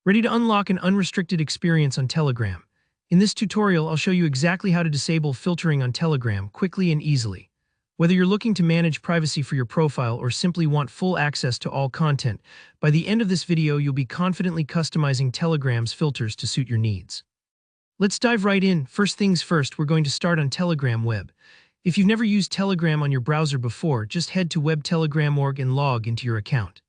Ready to unlock an unrestricted experience on Telegram? In this tutorial, I'll show you exactly how to disable filtering on Telegram quickly and easily. Whether you're looking to manage privacy for your profile or simply want full access to all content, by the end of this video, you'll be confidently customizing Telegram's filters to suit your needs. Let's dive right in. First things first, we're going to start on Telegram Web. If you've never used Telegram on your browser before, just head to webtelegram.org and log into your account.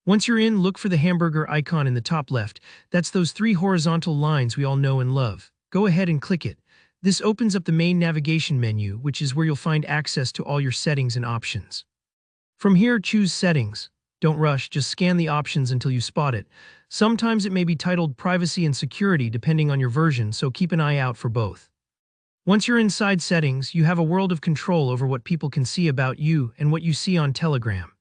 Once you're in, look for the hamburger icon in the top left. That's those three horizontal lines we all know and love. Go ahead and click it. This opens up the main navigation menu, which is where you'll find access to all your settings and options. From here, choose Settings. Don't rush, just scan the options until you spot it. Sometimes it may be titled Privacy and Security depending on your version, so keep an eye out for both. Once you're inside Settings, you have a world of control over what people can see about you and what you see on Telegram.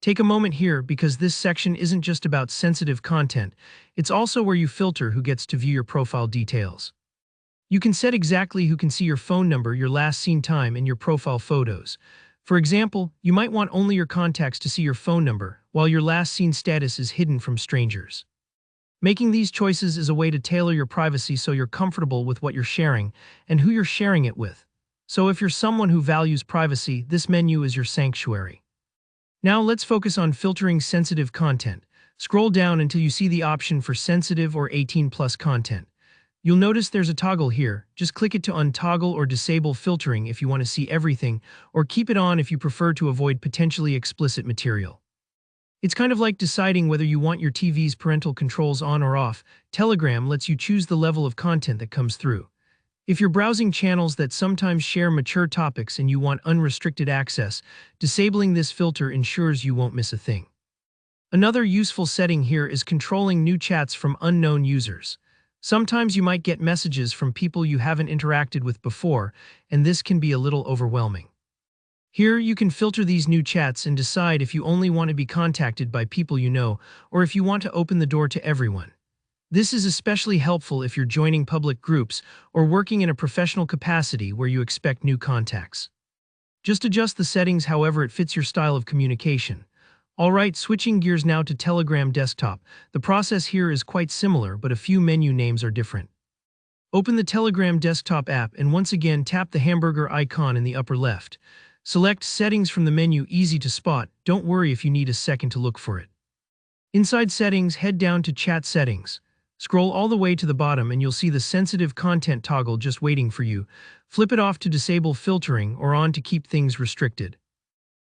Take a moment here because this section isn't just about sensitive content, it's also where you filter who gets to view your profile details. You can set exactly who can see your phone number, your last seen time, and your profile photos. For example, you might want only your contacts to see your phone number, while your last seen status is hidden from strangers. Making these choices is a way to tailor your privacy so you're comfortable with what you're sharing and who you're sharing it with. So if you're someone who values privacy, this menu is your sanctuary. Now let's focus on filtering sensitive content. Scroll down until you see the option for sensitive or 18+ content. You'll notice there's a toggle here. Just click it to untoggle or disable filtering if you want to see everything, or keep it on if you prefer to avoid potentially explicit material. It's kind of like deciding whether you want your TV's parental controls on or off. Telegram lets you choose the level of content that comes through. If you're browsing channels that sometimes share mature topics and you want unrestricted access, disabling this filter ensures you won't miss a thing. Another useful setting here is controlling new chats from unknown users. Sometimes you might get messages from people you haven't interacted with before, and this can be a little overwhelming. Here, you can filter these new chats and decide if you only want to be contacted by people you know, or if you want to open the door to everyone. This is especially helpful if you're joining public groups or working in a professional capacity where you expect new contacts. Just adjust the settings however it fits your style of communication. Alright, switching gears now to Telegram Desktop. The process here is quite similar, but a few menu names are different. Open the Telegram Desktop app and once again tap the hamburger icon in the upper left. Select Settings from the menu, easy to spot. Don't worry if you need a second to look for it. Inside Settings, head down to Chat Settings. Scroll all the way to the bottom and you'll see the sensitive content toggle just waiting for you. Flip it off to disable filtering or on to keep things restricted.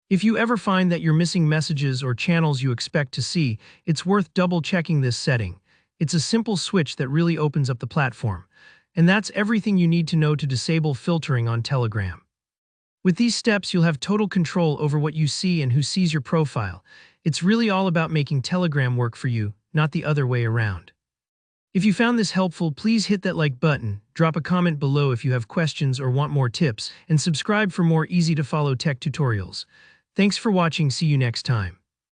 If you ever find that you're missing messages or channels you expect to see, it's worth double-checking this setting. It's a simple switch that really opens up the platform. And that's everything you need to know to disable filtering on Telegram. With these steps, you'll have total control over what you see and who sees your profile. It's really all about making Telegram work for you, not the other way around. If you found this helpful, please hit that like button, drop a comment below if you have questions or want more tips, and subscribe for more easy-to-follow tech tutorials. Thanks for watching. See you next time.